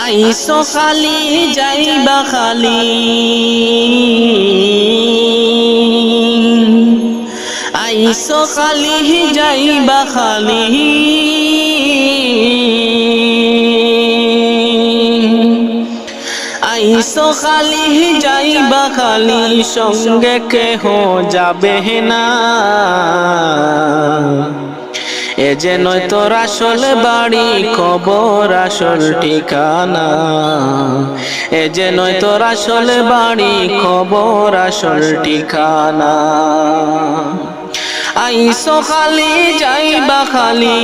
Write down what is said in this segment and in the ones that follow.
আইসো খালি যাইবা খালি, আইসো খালি যাইবা খালি, আইসো খালি যাইবা খালি, সঙ্গে কেহ যাবে না। এ যে নয় তোর আসল বাড়ি, কবর আসল ঠিকানা। এ যে নয় তোর আসল বাড়ি, কবর আসল ঠিকানা। আইসো খালি যাইবা খালি,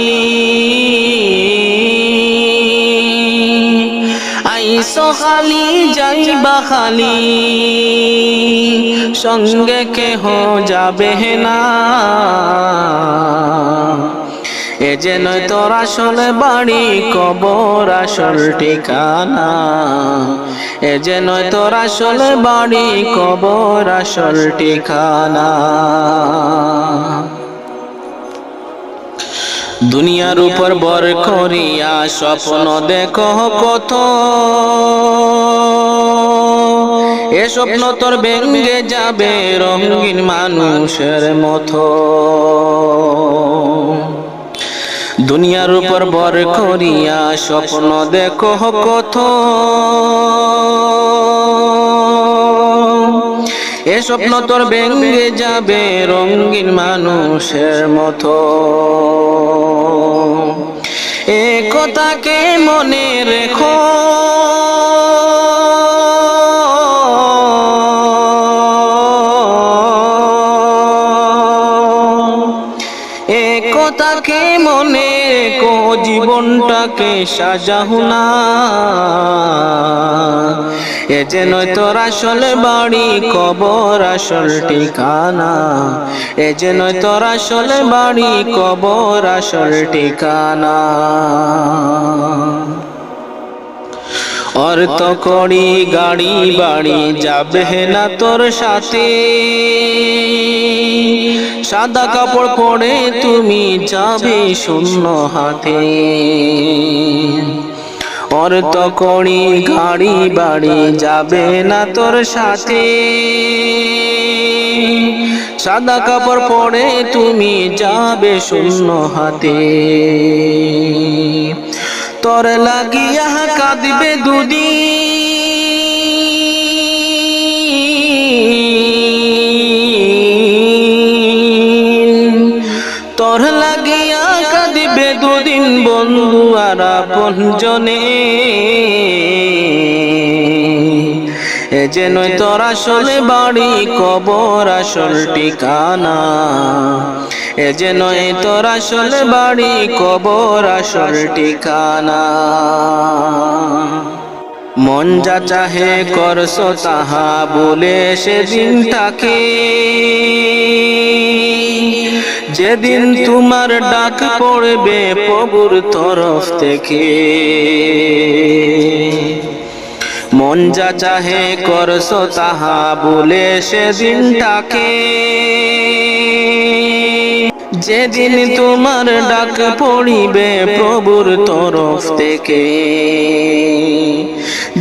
আইসো খালি যাইবা খালি, সঙ্গে কেহ যাবে না। এ যে নয় তোর আসল বাড়ি, কবর আসল ঠিকানা। এ যে নয় তোর আসল বাড়ি, কবর আসল ঠিকানা। দুনিয়ার উপর বর করিয়া স্বপ্ন দেখো কত, এ স্বপ্ন তোর ভেঙ্গে যাবে রঙিন মানুষের মতো। দুনিয়ার উপর বর করিয়া স্বপ্ন দেখো কত, এ স্বপ্ন তোর ভেঙ্গে যাবে রঙিন মানুষের মতো। এ কথাকে মনে রেখো, এ কথাকে মনে রেখো, জীবনটাকে সাজাও না। এ যে নয় তোর আসল বাড়ি, কবর আসল ঠিকানা। এ যে নয় তোর আসল বাড়ি, কবর আসল ঠিকানা। অর্থ করি গাড়ি বাড়ি যাবে না তোর সাথে, সাদা কাপড় পরে তুমি যাবে শূন্য হাতে। অর্থ করি গাড়ি বাড়ি যাবে না তোর সাথে, সাদা কাপড় পরে তুমি যাবে শূন্য হাতে। তোর লাগিয়া কাঁদবে দুদিন, তোর লাগিয়া কাঁদবে দুদিন বন্ধু আর আপনজনে। এ যে নয় তোর আসল বাড়ি, কবর আসল ঠিকানা। এ যে নয় তোর আসল বাড়ি, কবর আসল ঠিকানা। মন যা চাহে করছো তাহা বলে সেদিনটাকে, যেদিন তোমার ডাক পড়বে প্রভুর তরফ থেকে। মন যা চাহে করছো তাহা বলে সেদিনটাকে, যেদিন তোমার ডাক পড়িবে প্রভুর তরফ থেকে।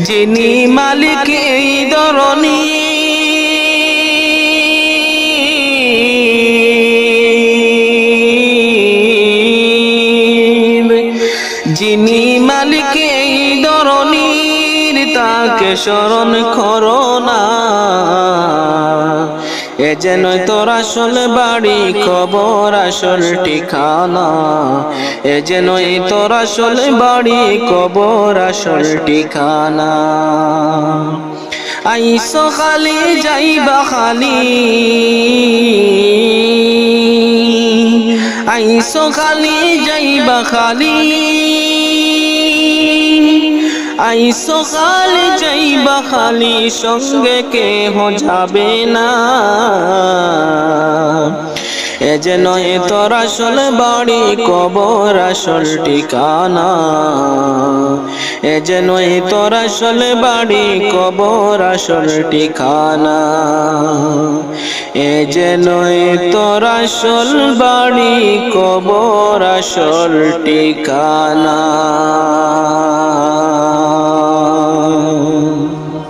যিনি মালিক এই ধরনী, যিনি মালিক এই ধরনীর, তাকে স্মরণ করো না। এ যে নয় তোর আসল বাড়ি, কবর আসল ঠিকানা। এ যে নয় তোর আসল বাড়ি, কবর আসল ঠিকানা। আইসো খালি যাইবা খালি, আইসো খালি যাইবা খালি, আইসো খালি যাইবা খালি, সঙ্গে কেহ যাবে না। এ যে নয় তোর আসল বাড়ি, কবর আসল ঠিকানা। এ যে নয় তোর আসল বাড়ি, কবর আসল ঠিকানা। এ যে নয় তোর আসল বাড়ি, কবর আসল ঠিকানা।